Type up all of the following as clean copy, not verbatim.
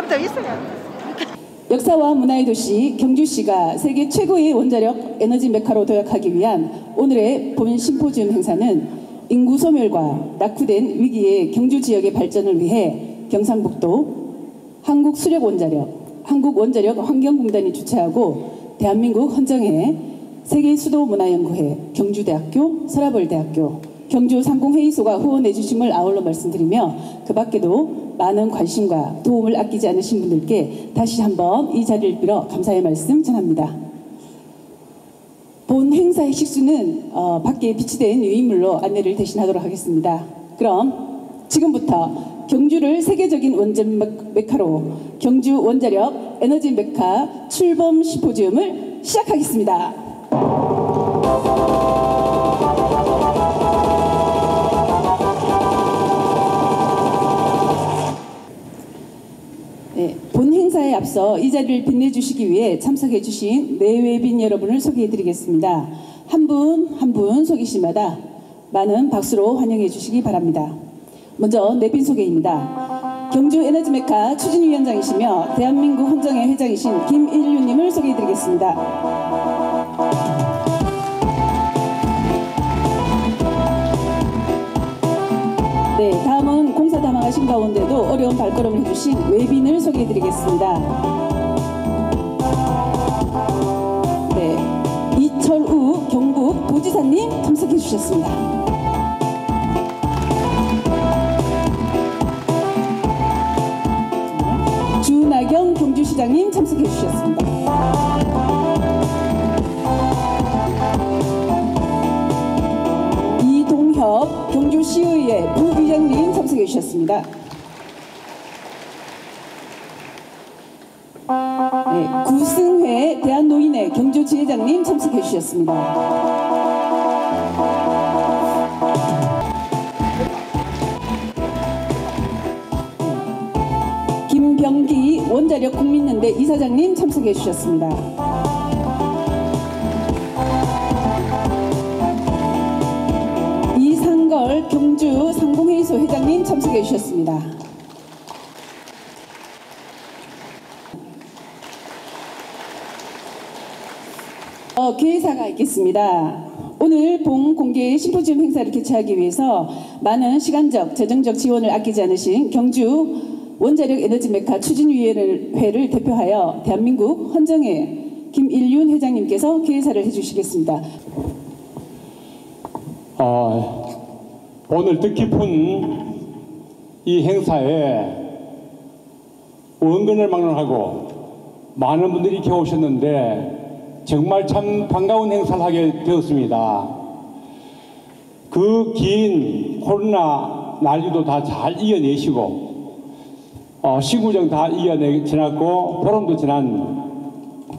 더 있어요. 역사와 문화의 도시 경주시가 세계 최고의 원자력 에너지 메카로 도약하기 위한 오늘의 본 심포지움 행사는 인구 소멸과 낙후된 위기의 경주 지역의 발전을 위해 경상북도 한국원자력 환경공단이 주최하고 대한민국 헌정회 세계수도문화연구회 경주대학교 서라벌대학교 경주상공회의소가 후원해 주심을 아울러 말씀드리며 그 밖에도 많은 관심과 도움을 아끼지 않으신 분들께 다시 한번 이 자리를 빌어 감사의 말씀 전합니다. 본 행사의 식수는 밖에 비치된 유인물로 안내를 대신하도록 하겠습니다. 그럼 지금부터 경주를 세계적인 원전 메카로 경주 원자력 에너지 메카 출범 심포지움을 시작하겠습니다. 네, 본 행사에 앞서 이 자리를 빛내주시기 위해 참석해 주신 내외빈 여러분을 소개해 드리겠습니다. 한 분 한 분 속이시마다 많은 박수로 환영해 주시기 바랍니다. 먼저 내빈 소개입니다. 경주 에너지 메카 추진위원장이시며 대한민국 헌정회 회장이신 김일륜님을 소개해 드리겠습니다. 네, 다음은 공사 담당하신 가운데도 어려운 발걸음을 해주신 외빈을 소개해드리겠습니다. 네, 이철우 경북 도지사님 참석해 주셨습니다. 주나경 경주시장님 참석해 주셨습니다. 경주시의회 부의장님 참석해 주셨습니다. 네, 구승회 대한노인회 경주지회장님 참석해 주셨습니다. 김병기 원자력 국민연대 이사장님 참석해 주셨습니다. 경주 상공회의소 회장님 참석해 주셨습니다. 기획사가 있겠습니다. 오늘 본 공개 심포지움 행사를 개최하기 위해서 많은 시간적, 재정적 지원을 아끼지 않으신 경주 원자력 에너지 메카 추진위원회를 대표하여 대한민국 헌정회 김일륜 회장님께서 기획사를 해주시겠습니다. 오늘 뜻깊은 이 행사에 원근을 막론하고 많은 분들이 이렇게 오셨는데 정말 참 반가운 행사를 하게 되었습니다. 그 긴 코로나 난리도 다 잘 이겨내시고 시구정 다 지났고 보름도 지난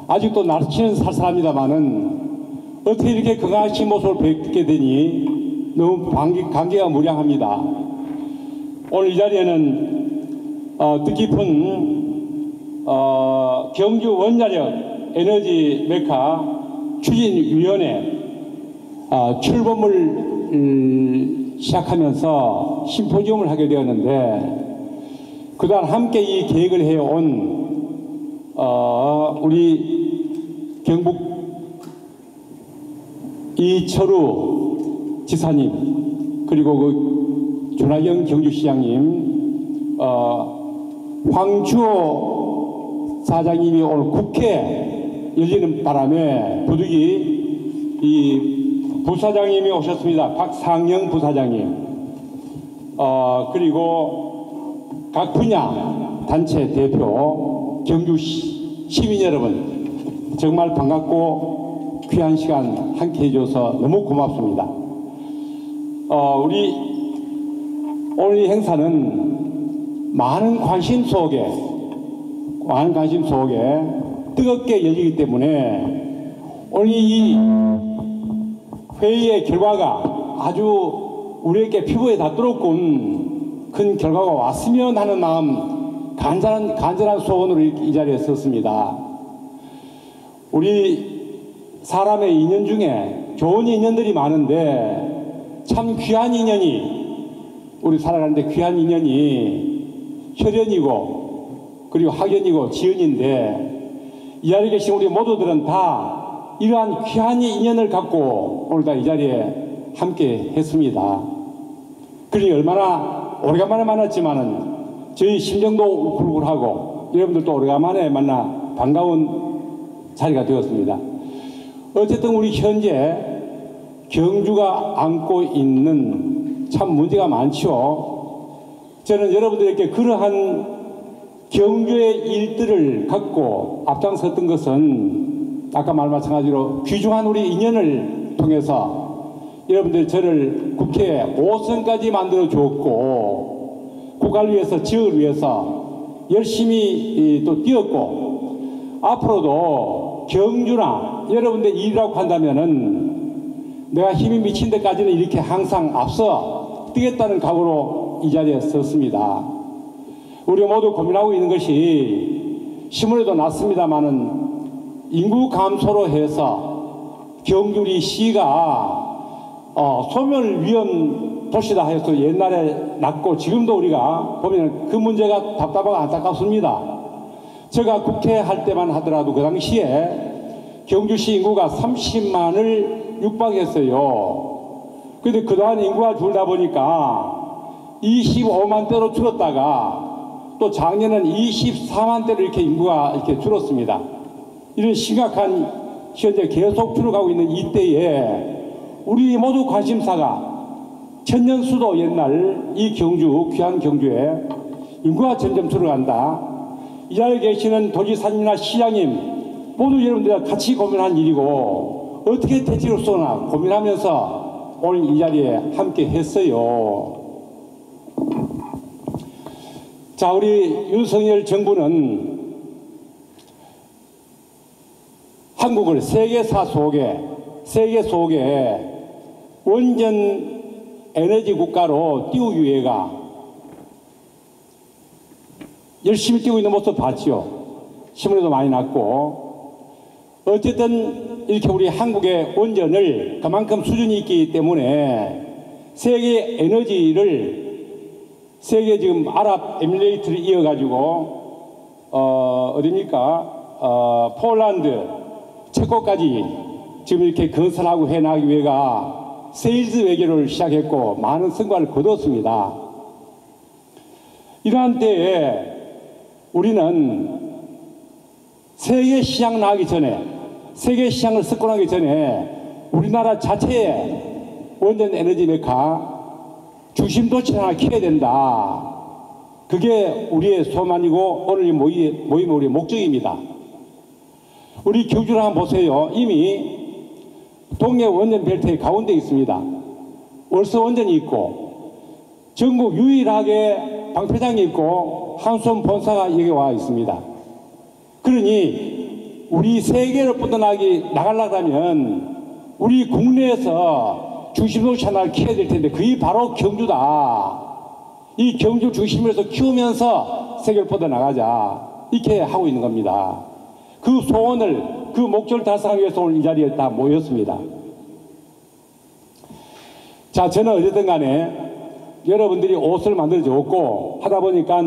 아직도 날씨는 살살합니다마는 어떻게 이렇게 건강하신 모습을 뵙게 되니 너무 감개가 무량합니다. 오늘 이 자리에는 뜻깊은 경주 원자력 에너지 메카 추진위원회 출범을 시작하면서 심포지움을 하게 되었는데 그동안 함께 이 계획을 해온 우리 경북 이철우 지사님 그리고 그 주나경 경주시장님 황주호 사장님이 오늘 국회 열리는 바람에 부득이 이 부사장님이 오셨습니다. 박상영 부사장님 그리고 각 분야 단체 대표 경주 시민 여러분 정말 반갑고 귀한 시간 함께 해줘서 너무 고맙습니다. 우리 오늘 이 행사는 많은 관심 속에 뜨겁게 열리기 때문에 오늘 이 회의의 결과가 아주 우리에게 피부에 닿도록군 큰 결과가 왔으면 하는 마음 간절한 소원으로 이 자리에 섰습니다. 우리 사람의 인연 중에 좋은 인연들이 많은데 참 귀한 인연이 우리 살아가는데 귀한 인연이 혈연이고 그리고 학연이고 지연인데 이 자리에 계신 우리 모두들은 다 이러한 귀한 인연을 갖고 오늘 다 이 자리에 함께 했습니다. 그러니 얼마나 오래간만에 만났지만은 저희 심정도 울굴하고 여러분들도 오래간만에 만나 반가운 자리가 되었습니다. 어쨌든 우리 현재 경주가 안고 있는 참 문제가 많죠. 저는 여러분들에게 그러한 경주의 일들을 갖고 앞장섰던 것은 아까 말 마찬가지로 귀중한 우리 인연을 통해서 여러분들 저를 국회에 5선까지 만들어 주었고 국가를 위해서 지역을 위해서 열심히 또 뛰었고 앞으로도 경주나 여러분들 일이라고 한다면은 내가 힘이 미친 데까지는 이렇게 항상 앞서 뛰겠다는 각오로 이 자리에 섰습니다. 우리 모두 고민하고 있는 것이 신문에도 났습니다마는 인구 감소로 해서 경주 우리 시가 소멸 위험 도시다 해서 옛날에 났고 지금도 우리가 보면 그 문제가 답답하고 안타깝습니다. 제가 국회 할 때만 하더라도 그 당시에 경주시 인구가 30만을 육박했어요. 그런데 그동안 인구가 줄다 보니까 25만대로 줄었다가 또 작년은 24만대로 이렇게 인구가 이렇게 줄었습니다. 이런 심각한 현재 계속 줄어가고 있는 이때에 우리 모두 관심사가 천년수도 옛날 이 경주, 귀한 경주에 인구가 점점 줄어간다. 이 자리에 계시는 도지사님이나 시장님 모두 여러분들과 같이 고민한 일이고 어떻게 대책을 쏘나 고민하면서 오늘 이 자리에 함께 했어요. 자, 우리 윤석열 정부는 한국을 세계 속에 원전 에너지 국가로 띄우기 위해가 열심히 뛰고 있는 모습 봤죠. 신문에도 많이 났고 어쨌든 이렇게 우리 한국의 원전을 그만큼 수준이 있기 때문에 세계 에너지를 세계 지금 아랍에미레이트를 이어가지고 어디입니까? 폴란드, 체코까지 지금 이렇게 건설하고 해나가기 위해가 세일즈 외교를 시작했고 많은 성과를 거뒀습니다. 이러한 때에 우리는 세계 시장 나가기 전에 세계 시장을 석권하기 전에 우리나라 자체의 원전 에너지 메카 중심 도시를 하나 키워야 된다. 그게 우리의 소망이고 오늘 이 모임 우리의 목적입니다. 우리 경주를 한번 보세요. 이미 동해 원전 벨트의 가운데 있습니다. 월서 원전이 있고 전국 유일하게 방패장이 있고 한수원 본사가 여기 와 있습니다. 그러니 우리 세계로 뻗어나가려면 우리 국내에서 중심도시 하나를 키워야 될 텐데 그게 바로 경주다. 이 경주 중심에서 키우면서 세계를 뻗어나가자. 이렇게 하고 있는 겁니다. 그 소원을 그 목적을 달성하기 위해서 오늘 이 자리에 다 모였습니다. 자, 저는 어쨌든 간에 여러분들이 옷을 만들어 줬고 하다 보니까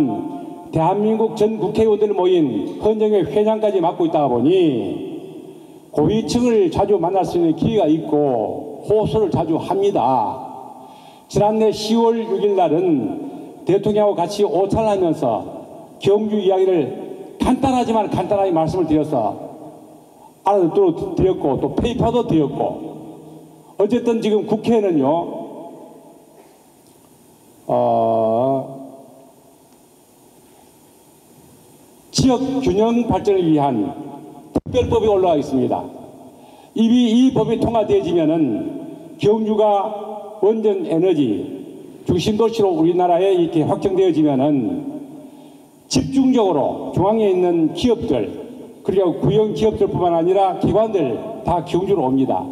대한민국 전 국회의원들 모인 헌정회 회장까지 맡고 있다가 보니 고위층을 자주 만날 수 있는 기회가 있고 호소를 자주 합니다. 지난해 10월 6일 날은 대통령하고 같이 오찬하면서 경주 이야기를 간단하지만 간단하게 말씀을 드려서 알아듣도록 드렸고 또 페이퍼도 드렸고 어쨌든 지금 국회에는요 지역 균형 발전을 위한 특별법이 올라와 있습니다. 이 법이 통과되어지면은 경주가 원전 에너지 중심 도시로 우리나라에 이렇게 확정되어지면은 집중적으로 중앙에 있는 기업들 그리고 구형 기업들뿐만 아니라 기관들 다 경주로 옵니다.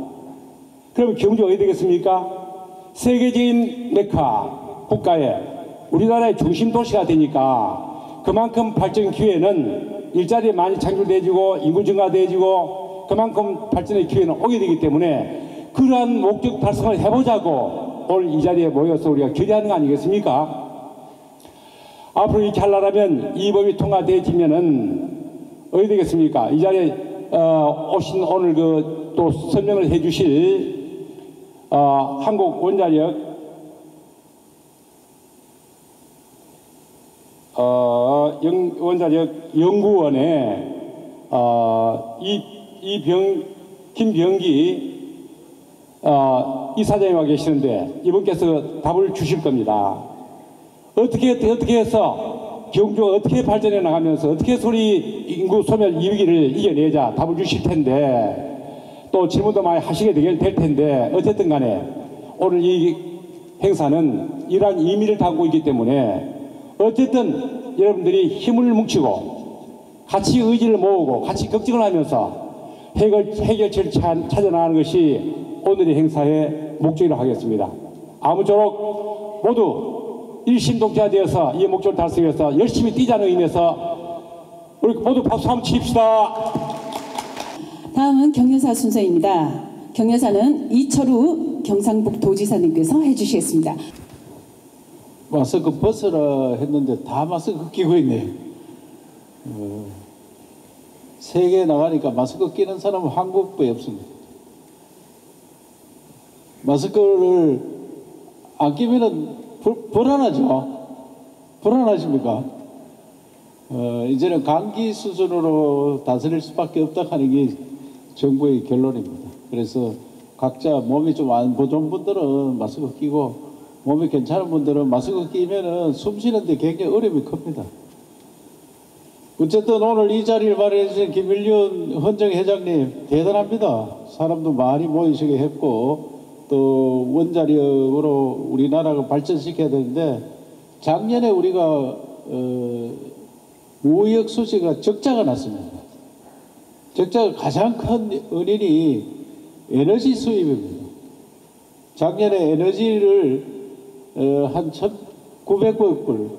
그럼 경주 어디 되겠습니까? 세계적인 메카 국가에 우리나라의 중심 도시가 되니까 그만큼 발전 기회는 일자리 많이 창출되어지고 인구 증가되어지고 그만큼 발전의 기회는 오게 되기 때문에 그러한 목적 달성을 해보자고 오늘 이 자리에 모여서 우리가 결의하는 거 아니겠습니까? 앞으로 이렇게 하려면 이 법이 통과되어지면은 어디 되겠습니까? 이 자리에 오신 오늘 또 설명을 해주실 한국 원자력 원자력 연구원의 김병기 이사장이 와 계시는데 이분께서 답을 주실 겁니다. 어떻게 해서 경주가 어떻게 발전해 나가면서 어떻게 우리 인구 소멸 2위기를 이겨내자 답을 주실 텐데 또 질문도 많이 하시게 될 텐데 어쨌든 간에 오늘 이 행사는 이러한 의미를 담고 있기 때문에 어쨌든 여러분들이 힘을 뭉치고 같이 의지를 모으고 같이 걱정을 하면서 해결책을 찾아나가는 것이 오늘의 행사의 목적이라고 하겠습니다. 아무쪼록 모두 일심동체되어서 이 목적을 달성하기 위해서 열심히 뛰자는 의미에서 우리 모두 박수 한번 칩시다. 다음은 경연사 순서입니다. 경연사는 이철우 경상북도지사님께서 해주시겠습니다. 마스크 벗으라 했는데 다 마스크 끼고 있네. 세계에 나가니까 마스크 끼는 사람은 한국밖에 없습니다. 마스크를 안 끼면은 불안하죠. 불안하십니까? 이제는 감기 수준으로 다스릴 수밖에 없다 하는 게 정부의 결론입니다. 그래서 각자 몸이 좀 안 보존 분들은 마스크 끼고 몸이 괜찮은 분들은 마스크 끼면은 숨 쉬는데 굉장히 어려움이 큽니다. 어쨌든 오늘 이 자리를 마련해 주신 김일륜 헌정회장님 대단합니다. 사람도 많이 모이시게 했고 또 원자력으로 우리나라가 발전시켜야 되는데 작년에 우리가 무역 수지가 적자가 났습니다. 적자가 가장 큰 원인이 에너지 수입입니다. 작년에 에너지를 한 1,900억 불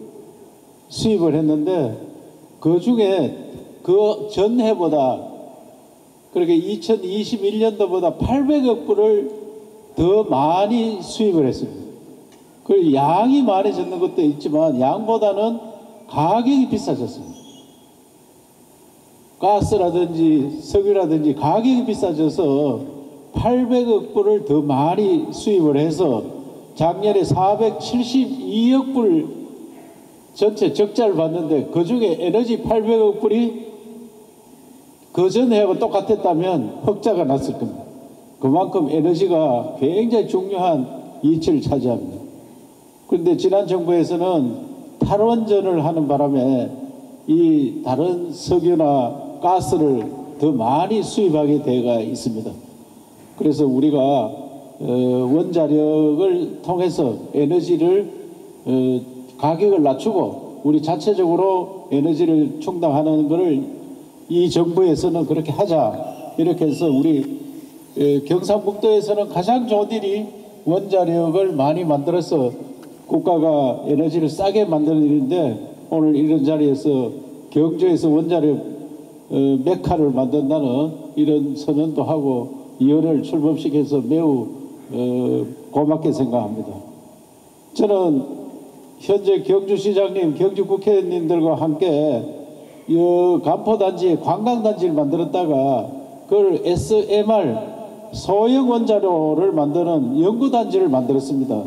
수입을 했는데 그 중에 그 전해보다 그렇게 2021년도보다 800억 불을 더 많이 수입을 했습니다. 그 양이 많아졌는 것도 있지만 양보다는 가격이 비싸졌습니다. 가스라든지 석유라든지 가격이 비싸져서 800억 불을 더 많이 수입을 해서 작년에 472억 불 전체 적자를 봤는데 그중에 에너지 800억 불이 그 전해하고 똑같았다면 흑자가 났을 겁니다. 그만큼 에너지가 굉장히 중요한 이치를 차지합니다. 그런데 지난 정부에서는 탈원전을 하는 바람에 이 다른 석유나 가스를 더 많이 수입하게 되어 있습니다. 그래서 우리가 원자력을 통해서 에너지를 가격을 낮추고 우리 자체적으로 에너지를 충당하는 것을 이 정부에서는 그렇게 하자 이렇게 해서 우리 경상북도에서는 가장 좋은 일이 원자력을 많이 만들어서 국가가 에너지를 싸게 만드는 일인데 오늘 이런 자리에서 경주에서 원자력 메카를 만든다는 이런 선언도 하고 위원회를 출범시켜서 매우 고맙게 생각합니다. 저는 현재 경주시장님, 경주국회의원님들과 함께 이 간포단지에 관광단지를 만들었다가 그걸 SMR 소형 원자로를 만드는 연구단지를 만들었습니다.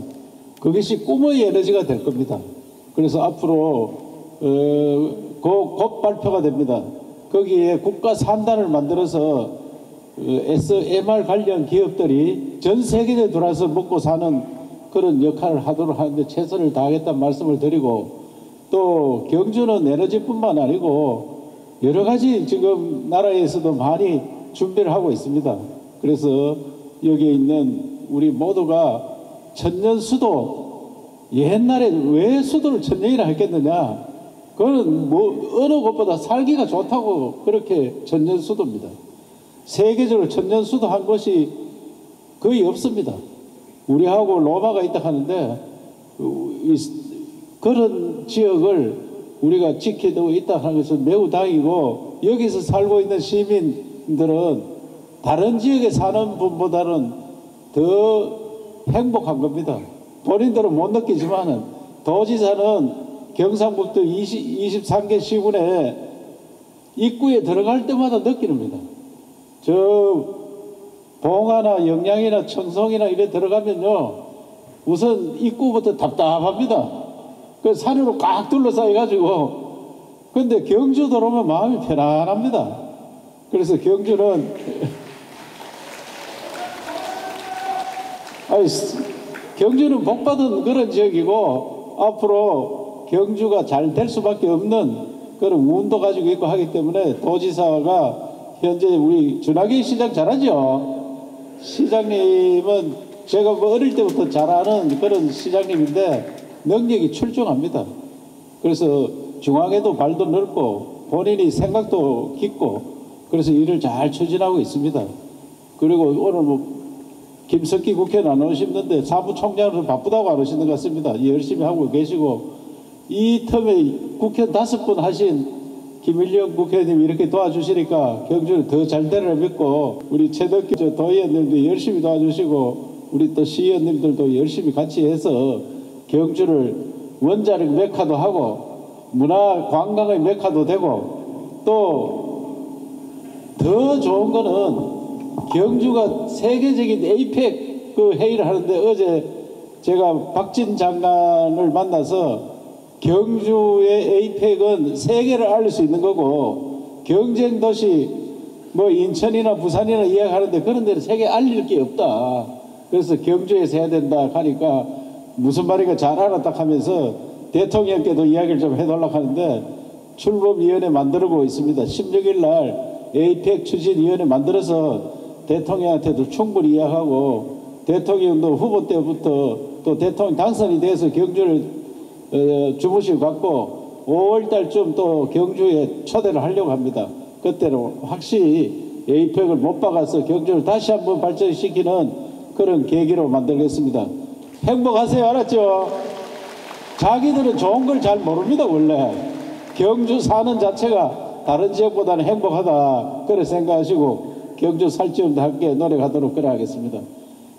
그것이 꿈의 에너지가 될 겁니다. 그래서 앞으로 곧 발표가 됩니다. 거기에 국가 산단을 만들어서 SMR 관련 기업들이 전 세계에 들어와서 먹고 사는 그런 역할을 하도록 하는데 최선을 다하겠다는 말씀을 드리고 또 경주는 에너지뿐만 아니고 여러 가지 지금 나라에서도 많이 준비를 하고 있습니다. 그래서 여기에 있는 우리 모두가 천년수도 옛날에 왜 수도를 천년이라 했겠느냐 그거는 뭐 어느 곳보다 살기가 좋다고 그렇게 천년수도입니다. 세계적으로 천년수도 한 곳이 거의 없습니다. 우리하고 로마가 있다 하는데 그런 지역을 우리가 지켜두고 있다 하는 것은 매우 다행이고 여기서 살고 있는 시민들은 다른 지역에 사는 분보다는 더 행복한 겁니다. 본인들은 못 느끼지만은 도지사는 경상북도 23개 시군에 입구에 들어갈 때마다 느끼는니다. 저 봉화나 영양이나 청송이나 이래 들어가면요, 우선 입구부터 답답합니다. 그 산으로 꽉 둘러싸여가지고. 근데 경주 들어오면 마음이 편안합니다. 그래서 경주는 경주는 복받은 그런 지역이고, 앞으로 경주가 잘 될 수밖에 없는 그런 운도 가지고 있고 하기 때문에 도지사가 현재 우리 준하기 시장 잘하죠. 시장님은 제가 뭐 어릴 때부터 잘 아는 그런 시장님인데 능력이 출중합니다. 그래서 중앙에도 발도 넓고 본인이 생각도 깊고, 그래서 일을 잘 추진하고 있습니다. 그리고 오늘 뭐 김석기 국회는 안 오시는데 사무총장으로 바쁘다고 안 오시는 것 같습니다. 열심히 하고 계시고, 이 텀에 국회 5번 하신 김일영 국회의원님이 이렇게 도와주시니까 경주는 더 잘 되리라 믿고, 우리 최덕기 도의원님도 열심히 도와주시고, 우리 또 시의원님들도 열심히 같이 해서 경주를 원자력 메카도 하고 문화 관광의 메카도 되고, 또 더 좋은 거는 경주가 세계적인 에이펙 그 회의를 하는데, 어제 제가 박진 장관을 만나서 경주의 에이펙은 세계를 알릴 수 있는 거고, 경쟁도시 뭐 인천이나 부산이나 이야기하는데 그런 데는 세계 알릴 게 없다. 그래서 경주에서 해야 된다 하니까 무슨 말인가 잘 알았다 하면서 대통령께도 이야기를 좀 해달라고 하는데, 출범위원회 만들고 있습니다. 16일 날 에이펙 추진위원회 만들어서 대통령한테도 충분히 이야기하고, 대통령도 후보 때부터 또 대통령 당선이 돼서 경주를 주무시고 갔고, 5월달쯤 또 경주에 초대를 하려고 합니다. 그때는 확실히 에이펙을 못 박아서 경주를 다시 한번 발전시키는 그런 계기로 만들겠습니다. 행복하세요. 알았죠? 자기들은 좋은 걸 잘 모릅니다. 원래 경주 사는 자체가 다른 지역보다는 행복하다, 그래 생각하시고 경주 살찌움도 함께 노력하도록 그래 하겠습니다.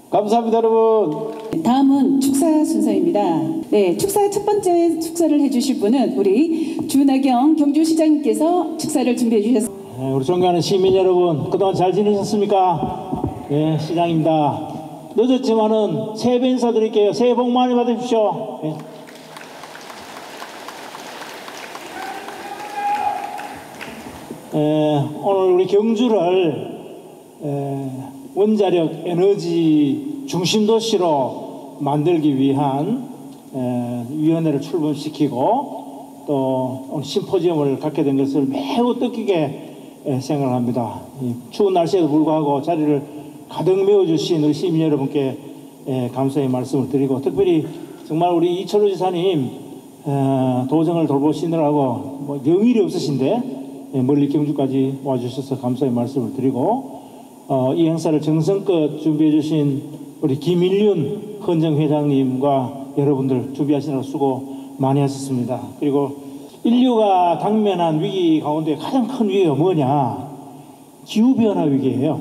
감사합니다, 여러분. 다음은 축사 순서입니다. 네, 축사 첫 번째 축사를 해주실 분은 우리 주나경 경주시장님께서 축사를 준비해 주셨습니다. 네, 우리 존경하는 시민 여러분, 그동안 잘 지내셨습니까? 네, 시장입니다. 늦었지만은 새해 복 인사드릴게요. 새해 복 많이 받으십시오. 네. 오늘 우리 경주를 원자력 에너지 중심 도시로 만들기 위한 위원회를 출범시키고 또 오늘 심포지엄을 갖게 된 것을 매우 뜻깊게 생각합니다. 추운 날씨에도 불구하고 자리를 가득 메워주신 우리 시민 여러분께 감사의 말씀을 드리고, 특별히 정말 우리 이철우 지사님 도정을 돌보시느라고 뭐 영일이 없으신데 멀리 경주까지 와주셔서 감사의 말씀을 드리고, 이 행사를 정성껏 준비해 주신 우리 김일륜 헌정회장님과 여러분들 준비하시느라 수고 많이 하셨습니다. 그리고 인류가 당면한 위기 가운데 가장 큰 위기가 뭐냐? 기후변화 위기예요.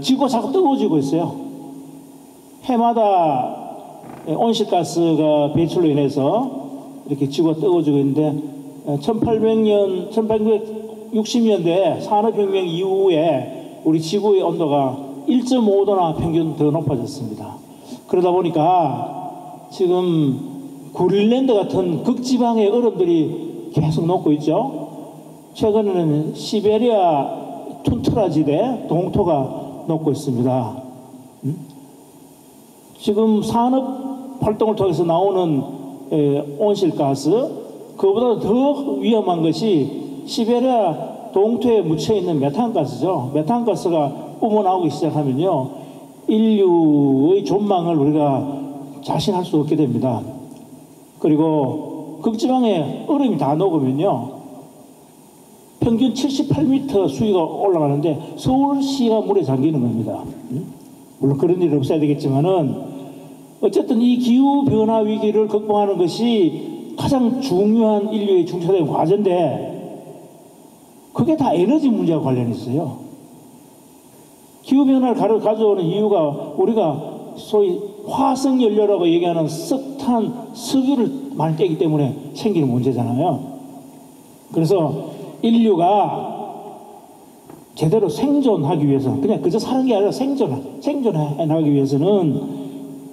지구가 자꾸 뜨거워지고 있어요. 해마다 온실가스가 배출로 인해서 이렇게 지구가 뜨거워지고 있는데, 1860년대 산업혁명 이후에 우리 지구의 온도가 1.5도나 평균 더 높아졌습니다. 그러다 보니까 지금 그린랜드 같은 극지방의 얼음들이 계속 녹고 있죠. 최근에는 시베리아 툰트라지대 동토가 녹고 있습니다. 지금 산업 활동을 통해서 나오는 온실가스, 그보다 더 위험한 것이 시베리아 동토에 묻혀있는 메탄가스죠. 메탄가스가 뿜어나오기 시작하면요, 인류의 존망을 우리가 자신할 수 없게 됩니다. 그리고 극지방에 얼음이 다 녹으면요, 평균 78m 수위가 올라가는데 서울시가 물에 잠기는 겁니다. 물론 그런 일은 없어야 되겠지만은, 어쨌든 이 기후변화 위기를 극복하는 것이 가장 중요한 인류의 중차대한 과제인데, 그게 다 에너지 문제와 관련이 있어요. 기후변화를 가져오는 이유가 우리가 소위 화석연료라고 얘기하는 석탄, 못한 석유를 많이 떼기 때문에 생기는 문제잖아요. 그래서 인류가 제대로 생존하기 위해서, 그냥 그저 사는 게 아니라 생존해 나가기 위해서는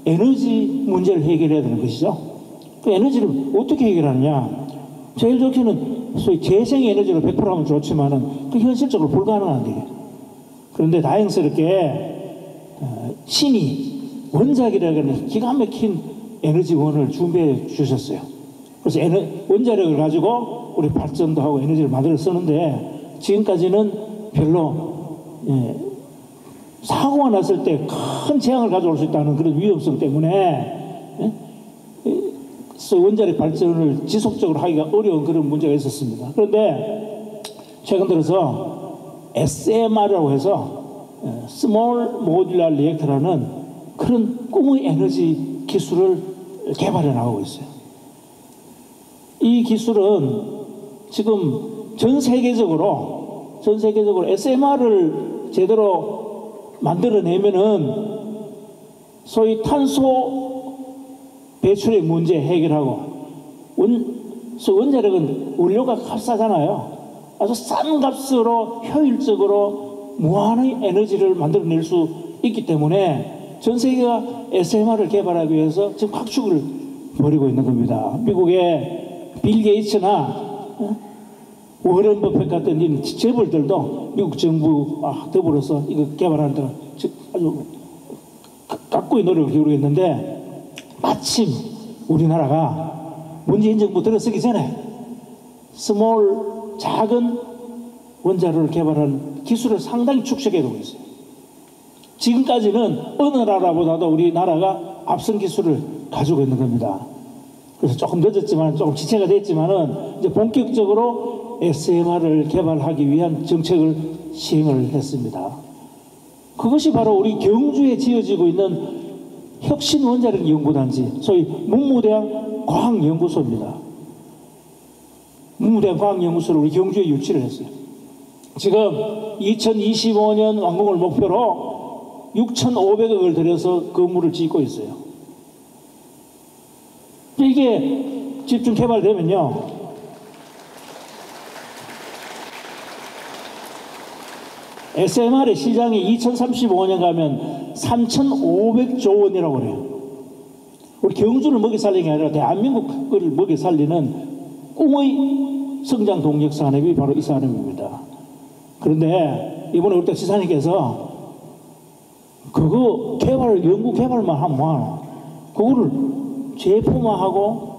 에너지 문제를 해결해야 되는 것이죠. 그 에너지를 어떻게 해결하느냐? 제일 좋게는 소위 재생 에너지로 100% 하면 좋지만은 그 현실적으로 불가능한 일이에요. 그런데 다행스럽게 신이 원자력이라는 기가 막힌 에너지원을 준비해 주셨어요. 그래서 원자력을 가지고 우리 발전도 하고 에너지를 만들어 쓰는데, 지금까지는 별로 사고가 났을 때 큰 재앙을 가져올 수 있다는 그런 위험성 때문에 원자력 발전을 지속적으로 하기가 어려운 그런 문제가 있었습니다. 그런데 최근 들어서 SMR이라고 해서 Small Modular Reactor라는 그런 꿈의 에너지 기술을 개발해 나가고 있어요. 이 기술은 지금 전 세계적으로 SMR을 제대로 만들어내면은 소위 탄소 배출의 문제 해결하고, 원자력은 원료가 값싸잖아요. 아주 싼 값으로 효율적으로 무한의 에너지를 만들어낼 수 있기 때문에 전 세계가 SMR을 개발하기 위해서 지금 각축을 벌이고 있는 겁니다. 미국의 빌 게이츠나 워런 버핏 같은 재벌들도 미국 정부와 더불어서 이거 개발하는 데 아주 각고의 노력을 기울이고 있는데, 마침 우리나라가 문재인 정부 들어서기 전에 작은 원자로를 개발하는 기술을 상당히 축적해두고 있어요. 지금까지는 어느 나라보다도 우리나라가 앞선 기술을 가지고 있는 겁니다. 그래서 조금 늦었지만, 조금 지체가 됐지만은 이제 본격적으로 SMR을 개발하기 위한 정책을 시행을 했습니다. 그것이 바로 우리 경주에 지어지고 있는 혁신원자력 연구단지, 소위 문무대학 과학연구소입니다. 문무대학 과학연구소를 우리 경주에 유치를 했어요. 지금 2025년 완공을 목표로 6,500억을 들여서 건물을 짓고 있어요. 이게 집중 개발되면요, SMR의 시장이 2035년 가면 3,500조 원이라고 그래요. 우리 경주를 먹여 살리는 게 아니라 대한민국을 먹여 살리는 꿈의 성장 동력 산업이 바로 이 산업입니다. 그런데 이번에 우리 지사님께서 그거 연구 개발만 하면 그거를 제품화하고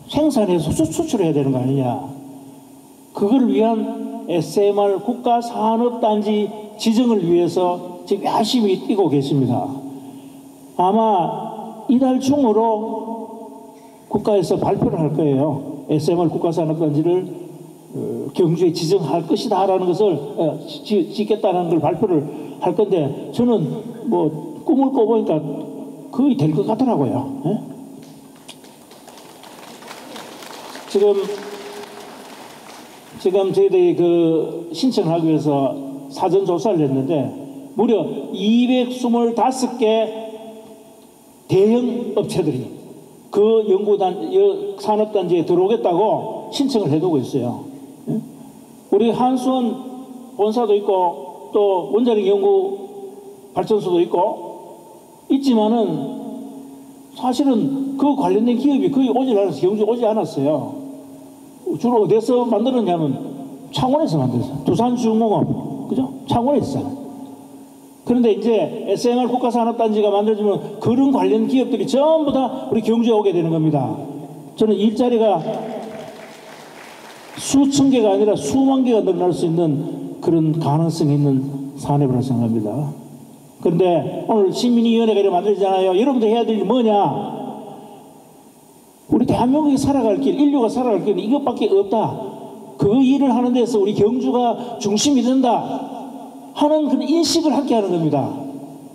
생산해서 수출해야 되는 거 아니냐. 그걸 위한 SMR 국가산업단지 지정을 위해서 지금 열심히 뛰고 계십니다. 아마 이달 중으로 국가에서 발표를 할 거예요. SMR 국가산업단지를 경주에 지정할 것이다 라는 것을 짓겠다는 걸 발표를 할 건데, 저는 뭐 꿈을 꿔보니까 거의 될 것 같더라고요. 예? 지금 저희들이 그 신청을 하기 위해서 사전 조사를 했는데, 무려 225개 대형 업체들이 그 산업단지에 들어오겠다고 신청을 해두고 있어요. 우리 한수원 본사도 있고 또 원자력 연구 발전소도 있지만은 사실은 그 관련된 기업이 거의 경주에 오지 않았어요. 주로 어디서 만들었냐면 창원에서 만들었어요. 두산중공업, 그죠? 창원에서. 그런데 이제 SMR 국가산업단지가 만들어지면 그런 관련 기업들이 전부 다 우리 경주에 오게 되는 겁니다. 저는 일자리가 수천 개가 아니라 수만 개가 늘어날 수 있는 그런 가능성이 있는 산업이라고 생각합니다. 그런데 오늘 시민위원회가 이렇게 만들잖아요. 여러분들 해야 될 일이 뭐냐? 우리 대한민국이 살아갈 길, 인류가 살아갈 길은 이것밖에 없다. 그 일을 하는 데서 우리 경주가 중심이 된다 하는 그런 인식을 함께 하는 겁니다.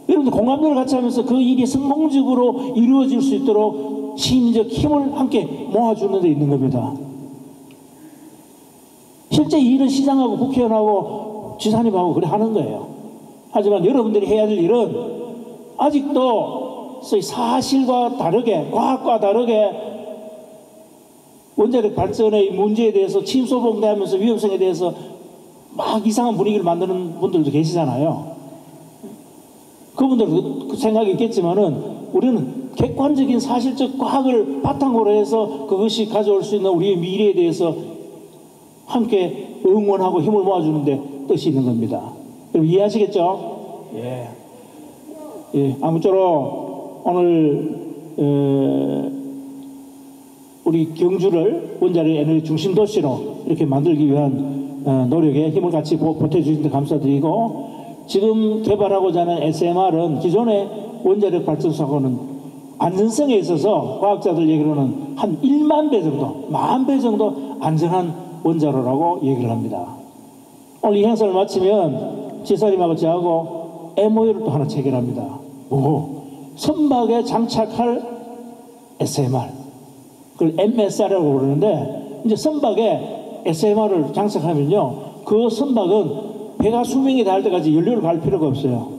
여러분들 공감대를 같이 하면서 그 일이 성공적으로 이루어질 수 있도록 시민적 힘을 함께 모아주는 데 있는 겁니다. 실제 이 일은 시장하고 국회의원하고 지사님하고 그래 하는 거예요. 하지만 여러분들이 해야 될 일은 아직도 소위 사실과 다르게, 과학과 다르게 원자력 발전의 문제에 대해서 침소봉대하면서 위험성에 대해서 막 이상한 분위기를 만드는 분들도 계시잖아요. 그분들도 그 생각이 있겠지만은 우리는 객관적인 사실적 과학을 바탕으로 해서 그것이 가져올 수 있는 우리의 미래에 대해서 함께 응원하고 힘을 모아주는 데 뜻이 있는 겁니다. 여러분 이해하시겠죠? 예. 예. 아무쪼록 오늘 우리 경주를 원자력 에너지 중심 도시로 이렇게 만들기 위한 노력에 힘을 같이 보태주신 데 감사드리고, 지금 개발하고자 하는 SMR은 기존의 원자력 발전소하고는 안전성에 있어서 과학자들 얘기로는 한 1만 배 정도, 10,000배 정도 안전한 원자로라고 얘기를 합니다. 오늘 이 행사를 마치면 지사님하고 저하고 MOU를 또 하나 체결합니다. 선박에 장착할 SMR, 그걸 MSR이라고 그러는데, 이제 선박에 SMR을 장착하면요, 그 선박은 배가 수명이 닿을 때까지 연료를 갈 필요가 없어요.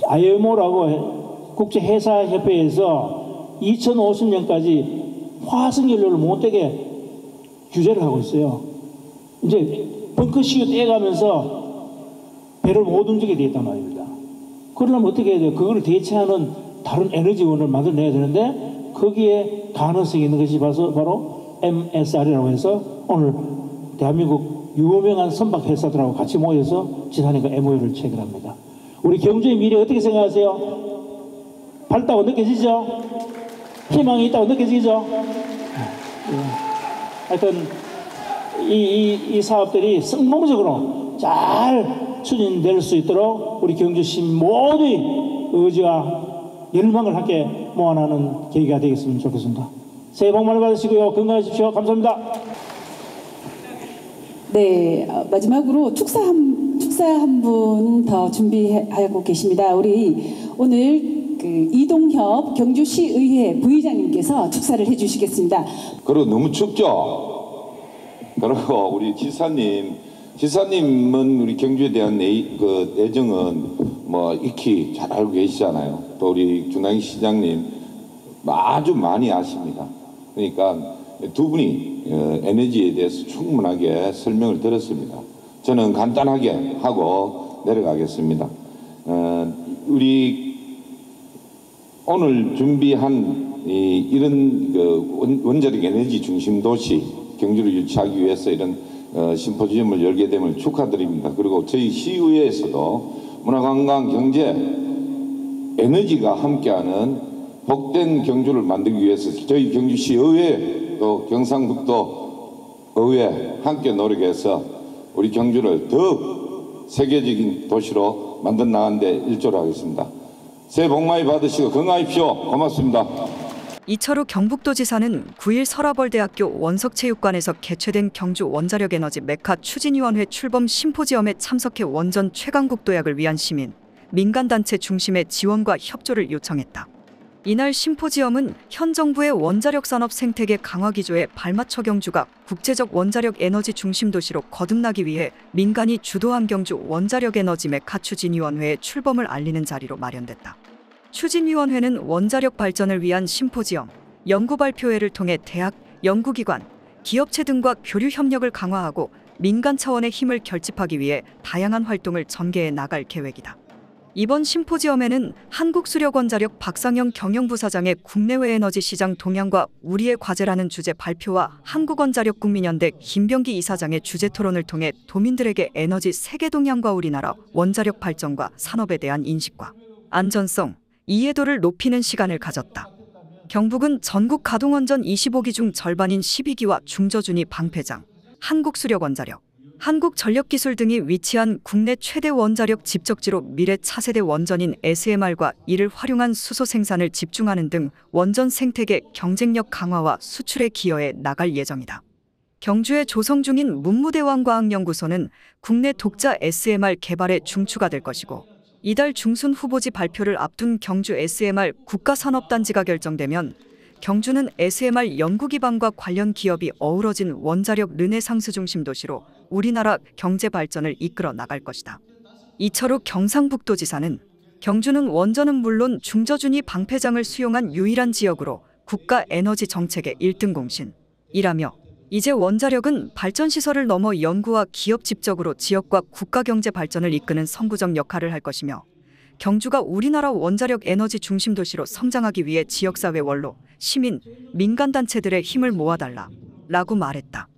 IMO라고 국제해사협회에서 2050년까지 화석연료를 못 되게 규제를 하고 있어요. 이제 벙커시유 떼가면서 배를 못 움직이게 되겠단 말입니다. 그러려면 어떻게 해야 돼요? 그걸 대체하는 다른 에너지원을 만들어내야 되는데, 거기에 가능성이 있는 것이 바로 MSR이라고 해서 오늘 대한민국 유명한 선박 회사들하고 같이 모여서 지사님과 MOU를 체결합니다. 우리 경주의 미래 어떻게 생각하세요? 밝다고 느껴지죠? 희망이 있다고 느껴지죠? 하여튼 이 사업들이 성공적으로 잘 추진될 수 있도록 우리 경주시 모두의 의지와 열망을 함께 모아나는 계기가 되겠으면 좋겠습니다. 새해 복 많이 받으시고요. 건강하십시오. 감사합니다. 네, 마지막으로 축사 한 분 더 준비하고 계십니다. 우리 오늘 이동협 경주시의회 부의장님께서 축사를 해주시겠습니다. 그리고 너무 춥죠. 그리고 우리 지사님은 우리 경주에 대한 애정은 뭐 익히 잘 알고 계시잖아요. 또 우리 준항희 시장님 아주 많이 아십니다. 그러니까 두 분이 에너지에 대해서 충분하게 설명을 들었습니다. 저는 간단하게 하고 내려가겠습니다. 우리 오늘 준비한 이런 원자력 에너지 중심 도시 경주를 유치하기 위해서 이런 심포지엄을 열게 됨을 축하드립니다. 그리고 저희 시의회에서도 문화관광 경제 에너지가 함께하는 복된 경주를 만들기 위해서 저희 경주시의회 또 경상북도 의회 함께 노력해서 우리 경주를 더욱 세계적인 도시로 만들어 나가는 데 일조를 하겠습니다. 새해 복 많이 받으시고 건강하십시오. 고맙습니다. 이철우 경북도지사는 9일 서라벌대학교 원석체육관에서 개최된 경주 원자력에너지 메카 추진위원회 출범 심포지엄에 참석해 원전 최강국도약을 위한 시민, 민간단체 중심의 지원과 협조를 요청했다. 이날 심포지엄은 현 정부의 원자력 산업 생태계 강화 기조에 발맞춰 경주가 국제적 원자력 에너지 중심 도시로 거듭나기 위해 민간이 주도한 경주 원자력 에너지 메카 추진위원회의 출범을 알리는 자리로 마련됐다. 추진위원회는 원자력 발전을 위한 심포지엄, 연구 발표회를 통해 대학, 연구기관, 기업체 등과 교류 협력을 강화하고 민간 차원의 힘을 결집하기 위해 다양한 활동을 전개해 나갈 계획이다. 이번 심포지엄에는 한국수력원자력 박상영 경영부사장의 국내외 에너지 시장 동향과 우리의 과제라는 주제 발표와 한국원자력 국민연대 김병기 이사장의 주제 토론을 통해 도민들에게 에너지 세계 동향과 우리나라 원자력 발전과 산업에 대한 인식과 안전성, 이해도를 높이는 시간을 가졌다. 경북은 전국 가동원전 25기 중 절반인 12기와 중저준위 방패장, 한국수력원자력, 한국전력기술 등이 위치한 국내 최대 원자력 집적지로 미래 차세대 원전인 SMR과 이를 활용한 수소 생산을 집중하는 등 원전 생태계 경쟁력 강화와 수출에 기여해 나갈 예정이다. 경주에 조성 중인 문무대왕과학연구소는 국내 독자 SMR 개발에 중추가 될 것이고, 이달 중순 후보지 발표를 앞둔 경주 SMR 국가산업단지가 결정되면 경주는 SMR 연구기반과 관련 기업이 어우러진 원자력 르네상스 중심 도시로 우리나라 경제 발전을 이끌어 나갈 것이다. 이철우 경상북도지사는 경주는 원전은 물론 중저준위 방패장을 수용한 유일한 지역으로 국가 에너지 정책의 1등 공신이라며 이제 원자력은 발전시설을 넘어 연구와 기업 집적으로 지역과 국가 경제 발전을 이끄는 선구적 역할을 할 것이며 경주가 우리나라 원자력 에너지 중심 도시로 성장하기 위해 지역사회 원로, 시민, 민간단체들의 힘을 모아달라라고 말했다.